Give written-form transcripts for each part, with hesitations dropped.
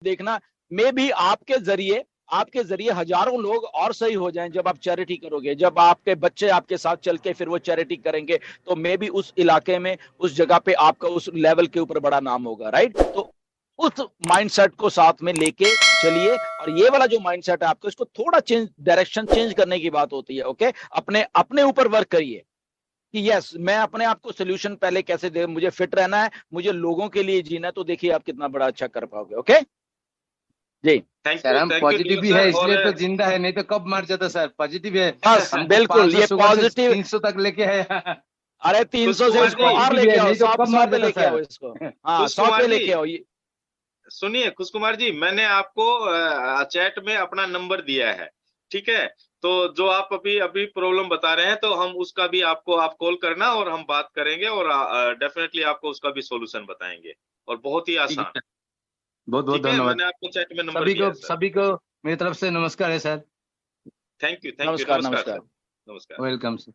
देखना, मे भी आपके जरिए हजारों लोग और सही हो जाएं जब आप चैरिटी करोगे, जब आपके बच्चे आपके साथ चल के फिर वो चैरिटी करेंगे, तो मे भी उस इलाके में, उस जगह पे आपका उस लेवल के ऊपर बड़ा नाम होगा, राइट। तो उस माइंडसेट को साथ में लेके चलिए, और ये वाला जो माइंडसेट है आपको, इसको थोड़ा चेंज, डायरेक्शन चेंज करने की बात होती है। ओके, अपने अपने ऊपर वर्क करिए कि यस, मैं अपने आप को सोल्यूशन पहले कैसे दे, मुझे फिट रहना है, मुझे लोगों के लिए जीना है, तो देखिए आप कितना बड़ा अच्छा कर पाओगे। ओके जी। सर, हम थैंक यू पॉजिटिव भी है इसलिए और तो जिंदा है, नहीं तो कब मर जाता सर। पॉजिटिव है, बस हमको बिल्कुल, 500 ये शुगर से पॉजिटिव, 300 तक लेके है। अरे 300 से कुमार इसको जी, और पॉजिटिव लेके है, आओ, नहीं तो 100 कब 100 मर पे जाता लेके आओ सर। इसको। हाँ, 100 कुमार पे जी, लेके आओ ये। सुनिए खुश कुमार जी, मैंने आपको चैट में अपना नंबर दिया है, ठीक है। तो जो आप अभी अभी प्रॉब्लम बता रहे हैं, तो हम उसका भी आपको आप कॉल करना और हम बात करेंगे, और डेफिनेटली आपको उसका भी सॉल्यूशन बताएंगे, और बहुत ही ठीक है आसान। सर, बहुत बहुत ठीक है, धन्यवाद। मैंने आपको चैट में नंबर दिया है सर। सभी को मेरी तरफ से नमस्कार है सर। थैंक यू, नमस्कार, नमस्कार नमस्कार। सर, नमस्कार। Welcome sir.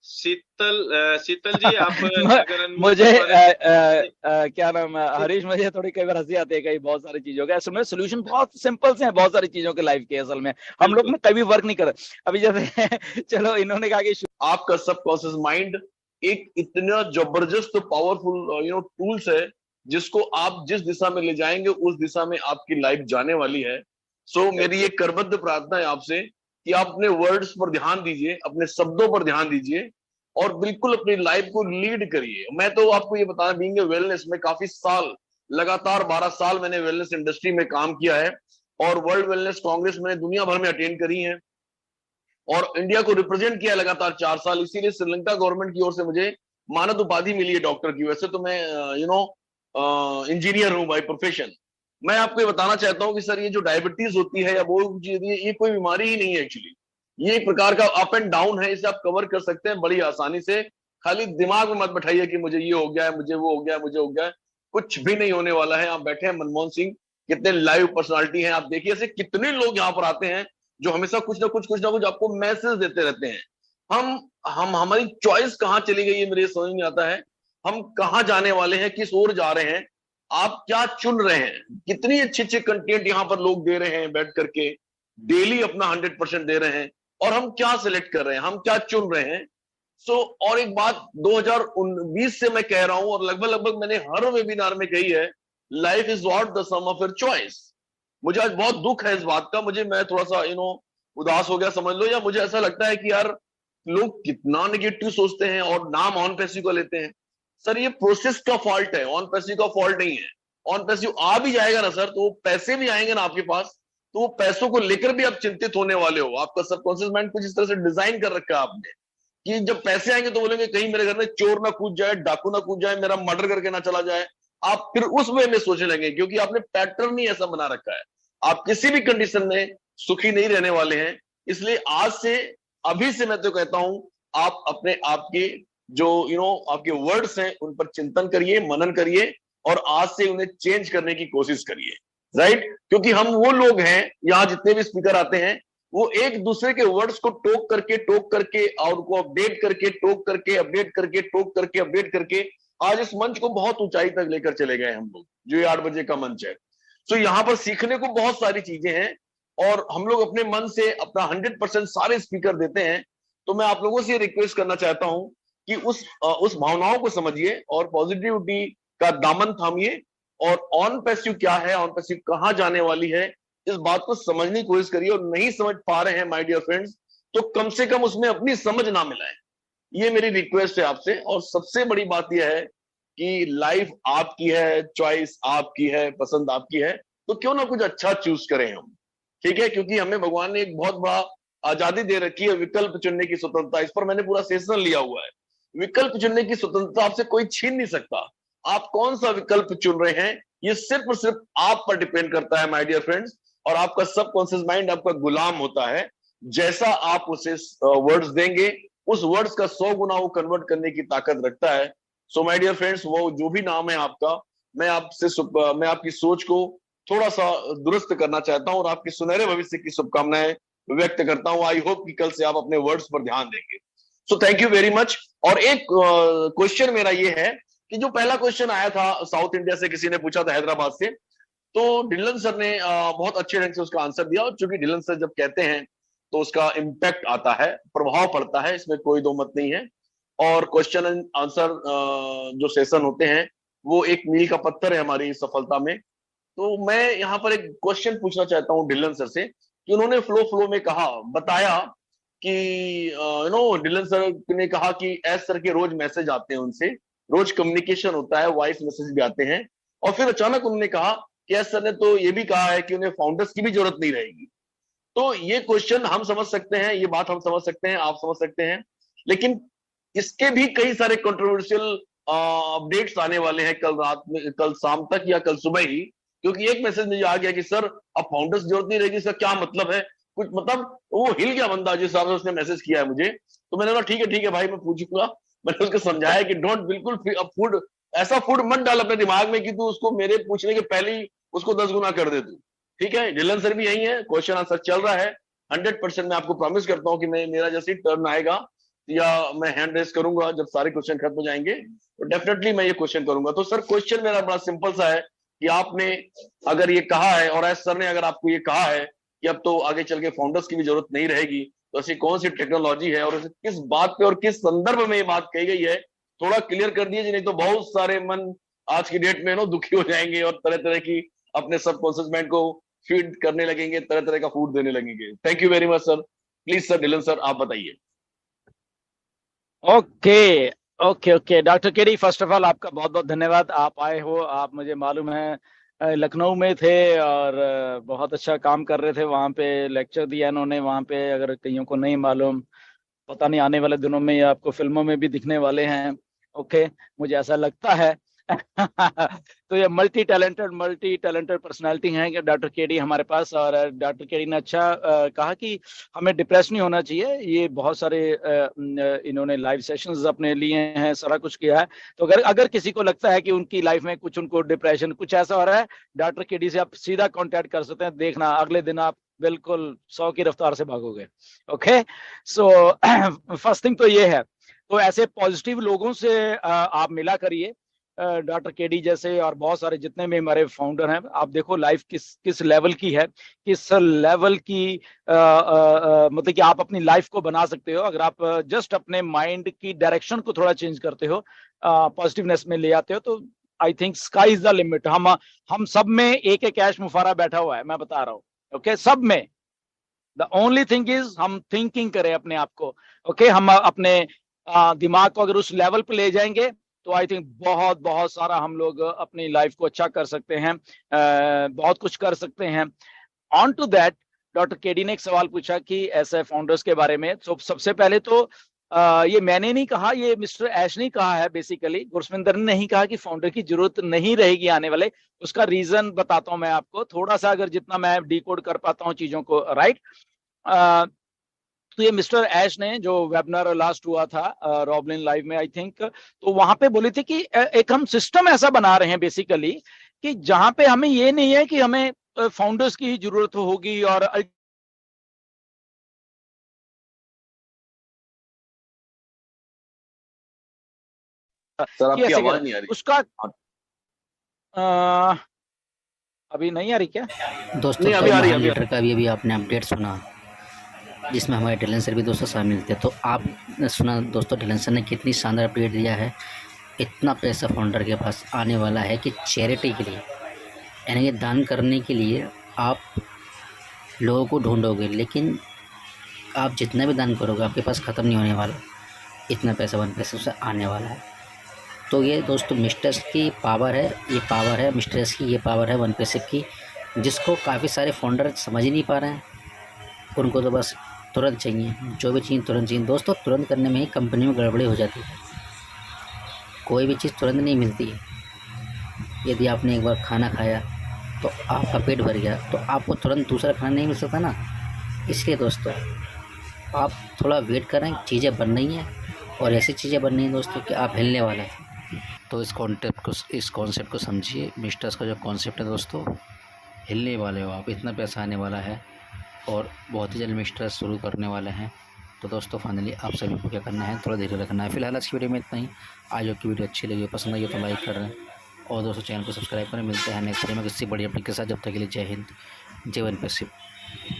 शीतल जी, आप अगर अनम्यूट मुझे कर पा रहे हैं तो क्या नाम है, हरीश, मुझे थोड़ी कई बार हंसी आती है कई बहुत सारी चीजों का। असल में सोल्यूशन बहुत सिंपल से है बहुत सारी चीजों के लाइफ के। असल में हम लोग बिल्कुल। ना कभी वर्क नहीं कर रहे अभी, जैसे चलो इन्होंने कहा कि आपका सबकॉन्शियस माइंड एक इतना जबरदस्त पावरफुल टूल्स है, जिसको आप जिस दिशा में ले जाएंगे उस दिशा में आपकी लाइफ जाने वाली है। सो मेरी एक करबद्ध प्रार्थना है आपसे कि आप अपने वर्ड्स पर ध्यान दीजिए, अपने शब्दों पर ध्यान दीजिए, और बिल्कुल अपनी लाइफ को लीड करिए। मैं तो आपको ये बताना, बीइंग वेलनेस में काफी साल, लगातार 12 साल मैंने वेलनेस इंडस्ट्री में काम किया है, और वर्ल्ड वेलनेस कांग्रेस मैंने दुनिया भर में अटेंड करी है, और इंडिया को रिप्रेजेंट किया लगातार 4 साल। इसीलिए श्रीलंका गवर्नमेंट की ओर से मुझे मानद उपाधि मिली है डॉक्टर की। वैसे तो मैं इंजीनियर हूं बाय प्रोफेशन। मैं आपको ये बताना चाहता हूं कि सर, ये जो डायबिटीज होती है या वो चीज, ये कोई बीमारी ही नहीं है एक्चुअली। ये एक प्रकार का अप एंड डाउन है, इसे आप कवर कर सकते हैं बड़ी आसानी से। खाली दिमाग में मत बैठाइए कि मुझे ये हो गया है, मुझे वो हो गया है, मुझे हो गया है। कुछ भी नहीं होने वाला है। आप बैठे हैं मनमोहन सिंह, कितने लाइव पर्सनालिटी हैं आप देखिए, ऐसे कितने लोग यहाँ पर आते हैं जो हमेशा कुछ ना कुछ आपको मैसेज देते रहते हैं। हम हमारी चॉइस कहाँ चली गई है मेरे समझ नहीं आता है। हम कहाँ जाने वाले हैं, किस ओर जा रहे हैं, आप क्या चुन रहे हैं। कितनी अच्छे अच्छे कंटेंट यहाँ पर लोग दे रहे हैं बैठ करके, डेली अपना 100% दे रहे हैं, और हम क्या सिलेक्ट कर रहे हैं, हम क्या चुन रहे हैं। और एक बात 2019 से मैं कह रहा हूं, और लगभग लगभग मैंने हर वेबिनार में कही है, life is not the sum of your choice. मुझे आज बहुत दुख है इस बात का। मैं थोड़ा सा उदास हो गया समझ लो, या मुझे ऐसा लगता है कि यार, लोग कितना नेगेटिव सोचते हैं और नाम ऑन पैसिव का लेते हैं। सर, ये प्रोसेस का फॉल्ट है, ऑन पैसिव का फॉल्ट नहीं है। ऑन पैसिव आ भी जाएगा ना सर, तो वो पैसे भी आएंगे ना आपके पास, तो वो पैसों को लेकर भी आप चिंतित होने वाले हो। आपका सबकॉन्शियस माइंड कुछ इस तरह से डिजाइन कर रखा है आपने कि जब पैसे आएंगे तो बोलेंगे कहीं मेरे घर में चोर ना कूद जाए, डाकू ना कूद जाए, मेरा मर्डर करके ना चला जाए। आप फिर उस वे में सोचने लगे, क्योंकि आपने पैटर्न ही ऐसा बना रखा है। आप किसी भी कंडीशन में सुखी नहीं रहने वाले हैं। इसलिए आज से, अभी से मैं तो कहता हूं, आप अपने आपके जो आपके वर्ड्स हैं उन पर चिंतन करिए, मनन करिए, और आज से उन्हें चेंज करने की कोशिश करिए, राइट। क्योंकि हम वो लोग हैं, यहाँ जितने भी स्पीकर आते हैं, वो एक दूसरे के वर्ड्स को टोक करके और उनको अपडेट करके, टोक करके अपडेट करके, टोक करके अपडेट करके आज इस मंच को बहुत ऊंचाई तक लेकर चले गए हम लोग, जो ये 8 बजे का मंच है। तो यहाँ पर सीखने को बहुत सारी चीजें हैं, और हम लोग अपने मन से अपना 100% सारे स्पीकर देते हैं। तो मैं आप लोगों से रिक्वेस्ट करना चाहता हूं कि उस भावनाओं को समझिए और पॉजिटिविटी का दामन थामिए, और ऑन पैसिव क्या है, ऑन पैसिव कहां जाने वाली है, इस बात को समझने की कोशिश करिए। और नहीं समझ पा रहे हैं माय डियर फ्रेंड्स, तो कम से कम उसमें अपनी समझ ना मिलाएं। ये मेरी रिक्वेस्ट है आपसे। और सबसे बड़ी बात यह है कि लाइफ आपकी है, चॉइस आपकी है, पसंद आपकी है, तो क्यों ना कुछ अच्छा चूज करें हम, ठीक है। क्योंकि हमें भगवान ने एक बहुत बड़ा आजादी दे रखी है, विकल्प चुनने की स्वतंत्रता। इस पर मैंने पूरा सेशन लिया हुआ है। विकल्प चुनने की स्वतंत्रता आपसे कोई छीन नहीं सकता। आप कौन सा विकल्प चुन रहे हैं, ये सिर्फ और सिर्फ आप पर डिपेंड करता है माय डियर फ्रेंड्स। और आपका सबकॉन्शियस माइंड आपका गुलाम होता है। जैसा आप उसे वर्ड्स देंगे, उस वर्ड्स का 100 गुना वो कन्वर्ट करने की ताकत रखता है। सो माय डियर फ्रेंड्स, वो जो भी नाम है आपका, मैं आपकी सोच को थोड़ा सा दुरुस्त करना चाहता हूं, और आपके सुनहरे भविष्य की शुभकामनाएं व्यक्त करता हूं। आई होप कि कल से आप अपने वर्ड्स पर ध्यान देंगे। So thank you very much. और एक क्वेश्चन मेरा ये है कि जो पहला क्वेश्चन आया था साउथ इंडिया से, किसी ने पूछा था हैदराबाद से, तो ढिल्लन सर ने बहुत अच्छे ढंग से उसका आंसर दिया। और चूंकि ढिल्लन सर जब कहते हैं तो उसका इम्पैक्ट आता है, प्रभाव पड़ता है, इसमें कोई दो मत नहीं है। और क्वेश्चन एंड आंसर जो सेशन होते हैं वो एक मील का पत्थर है हमारी सफलता में। तो मैं यहाँ पर एक क्वेश्चन पूछना चाहता हूँ ढिल्लन सर से, कि उन्होंने फ्लो में कहा, बताया कि ढिल्लन सर ने कहा कि एस सर के रोज मैसेज आते हैं, उनसे रोज कम्युनिकेशन होता है, वॉइस मैसेज भी आते हैं। और फिर अचानक उन्होंने कहा कि एस सर ने तो ये भी कहा है कि उन्हें फाउंडर्स की भी जरूरत नहीं रहेगी। तो ये क्वेश्चन हम समझ सकते हैं, ये बात हम समझ सकते हैं, आप समझ सकते हैं, लेकिन इसके भी कई सारे कंट्रोवर्शियल अपडेट्स आने वाले हैं कल रात में, कल शाम तक या कल सुबह ही। क्योंकि एक मैसेज मुझे आ गया कि सर अब फाउंडर्स की जरूरत नहीं रहेगी, इसका क्या मतलब है, कुछ मतलब वो हिल गया बंदा जिस हिसाब से उसने मैसेज किया है मुझे। तो मैंने कहा ठीक है भाई, मैं पूछूंगा। मैंने उसको समझाया कि डोंट, बिल्कुल फूड, ऐसा फूड मत डाल अपने दिमाग में कि तू उसको मेरे पूछने के पहले ही उसको 10 गुना कर दे तू। ठीक है, ढिल्लन सर भी यही है, क्वेश्चन आंसर चल रहा है 100%। मैं आपको प्रॉमिस करता हूँ कि मेरा जैसे ही टर्न आएगा या मैं हैंड रेस करूंगा जब सारे क्वेश्चन खत्म हो जाएंगे, तो डेफिनेटली मैं ये क्वेश्चन करूंगा। तो सर क्वेश्चन मेरा बड़ा सिंपल सा है कि आपने अगर ये कहा है और एस सर ने अगर आपको ये कहा है कि अब तो आगे चल के फाउंडर्स की भी जरूरत नहीं रहेगी, तो ऐसी कौन सी टेक्नोलॉजी है और किस बात पे और किस संदर्भ में ये बात कही गई है, थोड़ा क्लियर कर दीजिए, नहीं तो बहुत सारे मन आज की डेट में दुखी हो जाएंगे और तरह तरह की अपने सबकॉन्शियस माइंड को फीड करने लगेंगे, तरह तरह का फूड देने लगेंगे। Thank you very much sir. Please sir, Dhillon sir आप बताइए। Okay okay doctor KD, first of all आपका बहुत बहुत धन्यवाद, आप आए हो। आप मुझे मालूम है लखनऊ में थे और बहुत अच्छा काम कर रहे थे, वहाँ पे लेक्चर दिया इन्होंने वहाँ पे। अगर कईयों को नहीं मालूम, पता नहीं आने वाले दिनों में ये आपको फिल्मों में भी दिखने वाले हैं। ओके, मुझे ऐसा लगता है। तो ये मल्टी टैलेंटेड पर्सनालिटी हैं डॉक्टर केडी हमारे पास। और डॉक्टर केडी ने अच्छा कहा कि हमें डिप्रेस नहीं होना चाहिए। ये बहुत सारे इन्होंने लाइव सेशंस अपने लिए हैं, सारा कुछ किया है। तो अगर किसी को लगता है कि उनकी लाइफ में कुछ, उनको डिप्रेशन कुछ ऐसा हो रहा है, डॉक्टर केडी से आप सीधा कांटेक्ट कर सकते हैं। देखना अगले दिन आप बिल्कुल 100 की रफ्तार से भागोगे। ओके, सो फर्स्ट थिंग तो ये है। तो ऐसे पॉजिटिव लोगों से आप मिला करिए, डॉक्टर केडी जैसे और बहुत सारे जितने भी हमारे फाउंडर हैं। आप देखो लाइफ किस लेवल की है, किस लेवल की मतलब कि आप अपनी लाइफ को बना सकते हो अगर आप जस्ट अपने माइंड की डायरेक्शन को थोड़ा चेंज करते हो, पॉजिटिवनेस में ले आते हो। तो I think sky is the limit. हम सब में एक ऐश मुफारा बैठा हुआ है, मैं बता रहा हूँ। ओके, सब में। द ओनली थिंग इज हम थिंकिंग करें अपने आप को। ओके, हम अपने दिमाग को अगर उस लेवल पे ले जाएंगे तो आई थिंक बहुत बहुत सारा हम लोग अपनी लाइफ को अच्छा कर सकते हैं, बहुत कुछ कर सकते हैं। On to that, doctor KD ने एक सवाल पूछा कि ऐसे फाउंडर्स के बारे में। तो सबसे पहले तो ये मैंने नहीं कहा, ये मिस्टर ऐश ने कहा है बेसिकली। गुरस्विंदर ने नहीं कहा कि फाउंडर की जरूरत नहीं रहेगी आने वाले। उसका रीजन बताता हूं मैं आपको थोड़ा सा, अगर जितना मैं डिकोड कर पाता हूं चीजों को, राइट। तो ये मिस्टर ऐश ने जो वेबिनार लास्ट हुआ था रॉबलिन लाइव में आई थिंक, तो वहां पे बोले थे कि एक हम सिस्टम ऐसा बना रहे हैं बेसिकली कि जहां पे हमें ये नहीं है कि हमें फाउंडर्स की ही जरूरत होगी और सर आपकी आवाज नहीं आ रही उसका अभी नहीं आ रही क्या दोस्तों? नहीं, अभी आ रही है, लीडर का भी आपने अपडेट सुना जिसमें हमारे ढिल्लन सर भी दोस्तों शामिल थे। तो आपने सुना दोस्तों ढिल्लन सर ने कितनी शानदार अपडेट दिया है। इतना पैसा फाउंडर के पास आने वाला है कि चैरिटी के लिए, यानी कि दान करने के लिए आप लोगों को ढूंढोगे, लेकिन आप जितना भी दान करोगे आपके पास ख़त्म नहीं होने वाला। इतना पैसा 1 पैसे से आने वाला है। तो ये दोस्तों मिस्टर्स की पावर है, ये पावर है मिस्टर्स की, ये पावर है 1 पैसे की, जिसको काफ़ी सारे फाउंडर समझ ही नहीं पा रहे हैं। उनको तो बस तुरंत चाहिए, जो भी चीज़ तुरंत चाहिए। दोस्तों तुरंत करने में ही कंपनी में गड़बड़ी हो जाती है। कोई भी चीज़ तुरंत नहीं मिलती है। यदि आपने एक बार खाना खाया तो आपका पेट भर गया, तो आपको तुरंत दूसरा खाना नहीं मिल सकता ना। इसलिए दोस्तों आप थोड़ा वेट करें, चीज़ें बन रही हैं और ऐसी चीज़ें बन रही हैं दोस्तों कि आप हिलने वाले हैं। तो इस कॉन्सेप्ट को समझिए। मिस्टर्स का जो कॉन्सेप्ट है दोस्तों, हिलने वाले हो आप, इतना पैसा आने वाला है और बहुत ही जल्द मिस्टर्स शुरू करने वाले हैं। तो दोस्तों फाइनली आप सभी को क्या करना है, थोड़ा धीरे रखना है। फिलहाल आज की वीडियो में इतना ही। आज की वीडियो अच्छी लगी, पसंद आई तो लाइक कर रहे हैं और दोस्तों चैनल को सब्सक्राइब करें। मिलते हैं नेक्स्ट वीडियो में किसी बड़ी अपडेट के साथ। जब तक के लिए जय हिंद, जय वन।